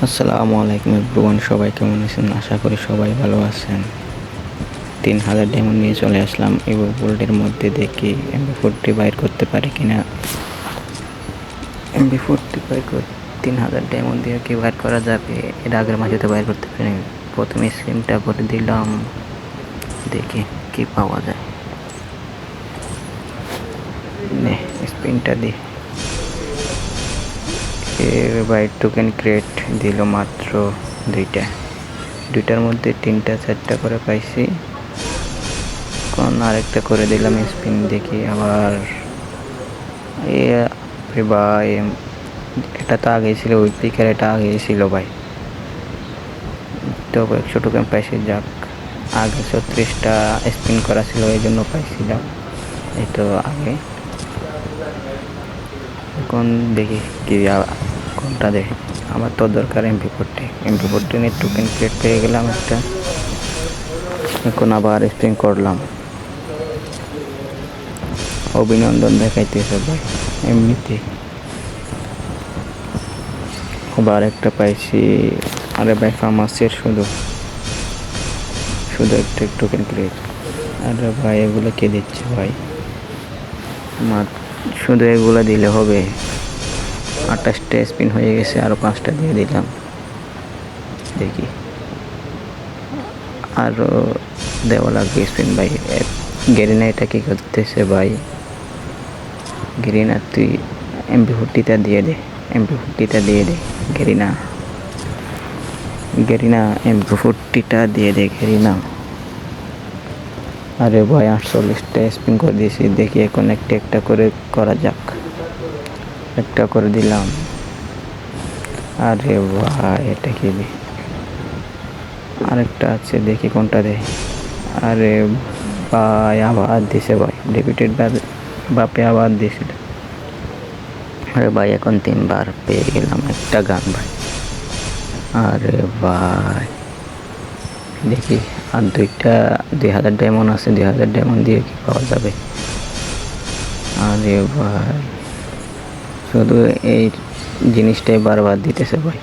আসসালামু আলাইকুম এভরিওয়ান, সবাই কেমন আছেন? আশা করি সবাই ভালো আছেন। 3000 ডায়মন্ড নিয়ে চলে আসলাম এবং গোল্ডের মধ্যে দেখি MP40 বাইর করতে পারি কিনা। MP40 3000 ডায়মন্ড দিয়ে কি বাইর করা যাবে? এর আগের মাসে তো বাইর করতে পারি। প্রথমে সিমটা করে দিলাম, দেখি কি পাওয়া যায়। নে স্পিনটা দি। বাই টোকেন ক্রিয়েট দিল মাত্র দুইটার মধ্যে 3টা 4টা করে পাইছি। এখন আরেকটা করে দিলাম স্পিন, দেখি আবার। ভাই এটা তো আগেই ছিল, ওই পিকার এটা আগেই ছিল ভাই। তো 100 টোকেন পাইছি, যাক। আগে 36টা স্পিন করা ছিল, এই জন্য পাইছিলাম এই তো আগে। এখন দেখি কি কোনটা দেখি। আমার তো দরকার MP40 নিয়ে টোকেন ক্রিয়েট পেয়ে গেলাম একটা। এখন আবার স্পিন করলাম, অভিনন্দন দেখাইতেছে ভাই এমনিতে। আবার একটা পাইছি। আরে ভাই ফার্মাসির শুধু একটা টোকেন ক্রিয়েট। আরে ভাই এগুলো কে দিচ্ছে ভাই? শুধু এগুলো দিলে হবে? 28টা স্পিন হয়ে গেছে, আরও 5টা দিয়ে দিলাম, দেখি আরও দেওয়া লাগবে স্পিন ভাই। গেরিনা এটা কি করতেছে ভাই? গেরিনা তুই MP40টা দিয়ে দে, গেরিনা MP40টা দিয়ে দে গেরিনা। আরে ভাই 48টা স্পিন করে দিয়েছি, দেখি এখন একটা করে করা যাক। একটা করে দিলাম। আরে ভাই এটা কি দি? আরেকটা আছে, দেখি কোনটা দেয়। আরে ভাই আবার দিছে ভাই, ডেবিটেড বাপে আবার দিছিল। আরে ভাই এখন 3বার পেয়ে গেলাম একটা গান ভাই। আরে ভাই দেখি আর 2000 ডায়মন্ড আছে, 2000 ডায়মন্ড দিয়ে কি পাওয়া যাবে? আরে ভাই শুধু এই জিনিসটাই বারবার দিতেছে ভাই।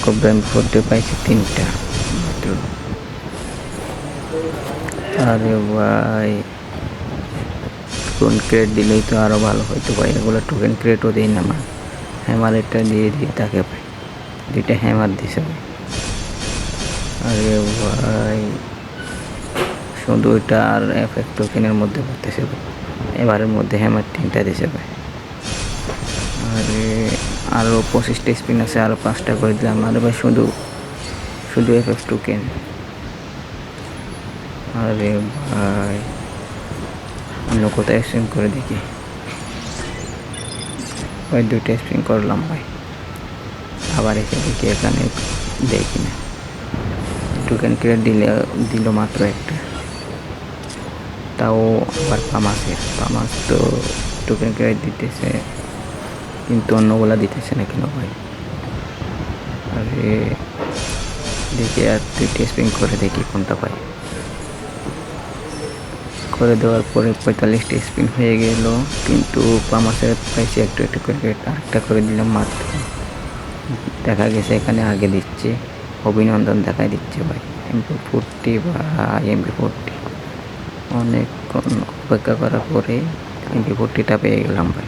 MP40 পাইছি 3টা মাত্র। আরে ভাই টোকেন ক্রিয়েট দিলেই তো আরও ভালো হইতো ভাই। এগুলো টোকেন ক্রিয়েটও দিই না, আমার হ্যামারেরটা দিয়ে তাকে ভাই। 2টা হ্যামার দিছে ভাই। আরে ভাই শুধু ওইটা আর এফেক্ট টোকেনের মধ্যে করতেছে ভাই। এবারের মধ্যে হ্যামার 3টা দিছে ভাই। আরে আরও 25টা স্পিন আছে, আরও 5টা করে দিলাম। আরে ভাই শুধু এফেক্ট টোকেন। আরে ভাই অন্য কোথায় স্পিন করে দেখি ভাই। 2টা স্পিন করলাম ভাই, আবার এসে দেখি এখানে দেখি না। টোকেন ক্রিয়েট দিল মাত্র একটা, তাও আবার ফার্মাস তো টোকেন ক্রিয়েট দিতেছে, কিন্তু অন্যগুলা দিতেছে না কেন ভাই? আরে দেখি আর 2টা স্পিন করে দেখি কোনটা পাই। করে দেওয়ার পরে 45টা স্পিন হয়ে গেল, কিন্তু ফার্মাসের পাইছি একটু করে। আরেকটা করে দিলাম মাত্র। দেখা গেছে এখানে আগে দিচ্ছে, অভিনন্দন দেখাই দিচ্ছে ভাই। MP40 বা MP40 অনেকক্ষণ অপেক্ষা করার পরে MP40টা পেয়ে গেলাম ভাই।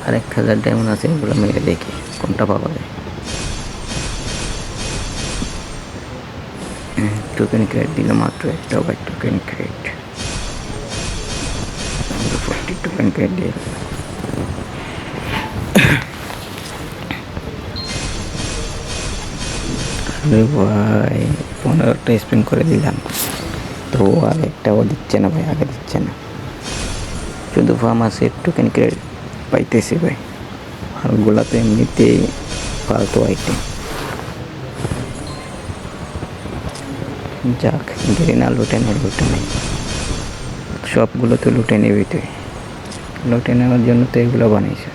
আর 1000 ডায়মন্ড আছে, এগুলো মেরে দেখি কোনটা পাওয়া যায়। টোকেন ক্রিয়েট দিল মাত্র একটা ভাই। টোকেন ক্রিয়েট 40 টোকেন ক্রিয়েট দিয়ে আরে ভাই 15টা স্পিন করে দিলাম, তো আর একটাও দিচ্ছে না ভাই, আগে দিচ্ছে না। শুধু ফার্মাসির টোকেন ক্রিয়েট পাইতেছি ভাই, আর ওগুলা তো এমনিতেই ফালতু আইটেম। যাক, গেরিনা লুটে নেই, সবগুলো তো লুটে নেবি তুই। লুটে নেওয়ার জন্য তো এগুলো বানিয়েছে।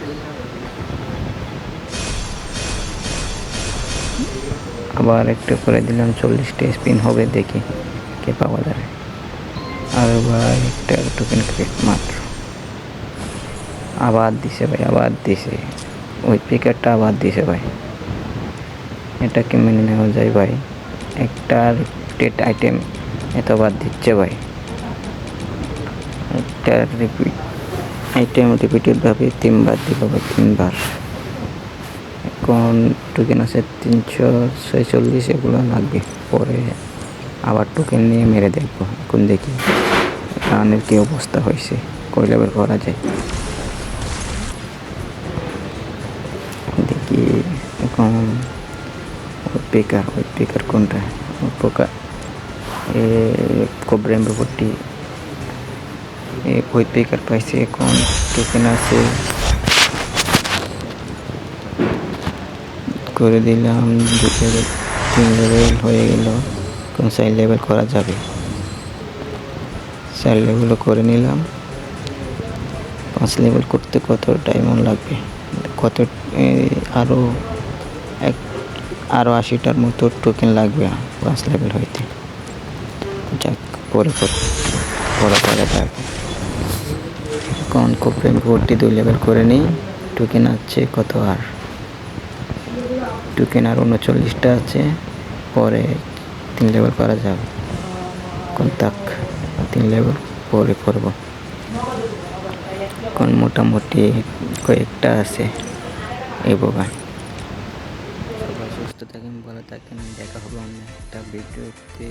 আবার একটা করে দিলাম, 40টা স্পিন হবে, দেখি কে পাওয়া যাবে। আর ভাই একটা টোকেন ক্রিয়েট মাত্র। আবার দিছে ভাই, আবার দিছে ওই পিকারটা, আবার দিছে ভাই। এটা কি মেনে নেওয়া যায় ভাই? একটা রিপিটেড আইটেম এতবার দিচ্ছে ভাই। একটা আইটেম রিপিটেডভাবে 3বার দিল ভাই, 3বার। এখন টোকেন আছে 346, এগুলো লাগবে। পরে আবার টোকেন নিয়ে মেরে দেখবো। এখন দেখি রানের কী অবস্থা হয়েছে, কই লেভেল করা যায় দেখি। এখন ওই পিকার কোনটা? পোকা কোবরা এমবি40 ওই পিকার পাইছি। এখন টোকেন আছে করে দিলাম, 2 লেভেল 3 লেভেল হয়ে গেল। এখন 4 লেভেল করা যাবে। 4 লেভেলও করে নিলাম। 5 লেভেল করতে কত ডায়মন্ড লাগবে, কত আরও 80টার মতো টোকেন লাগবে 5 লেভেল হইতে। যাক, পরে করা যাবে। এখন কোবরা এমবি40 2 লেভেল করে নিই। টোকেন আছে কত? আর টোকেন আর 39টা আছে। পরে 3 লেভেল করা যাবে। এখন তাক 3 লেভেল পরে করব। এখন মোটামুটি কয়েকটা আছে এই বোগান। সবাই সুস্থ থাকেন, ভালো থাকেন। দেখা হবে অন্য একটা ভিডিওতে।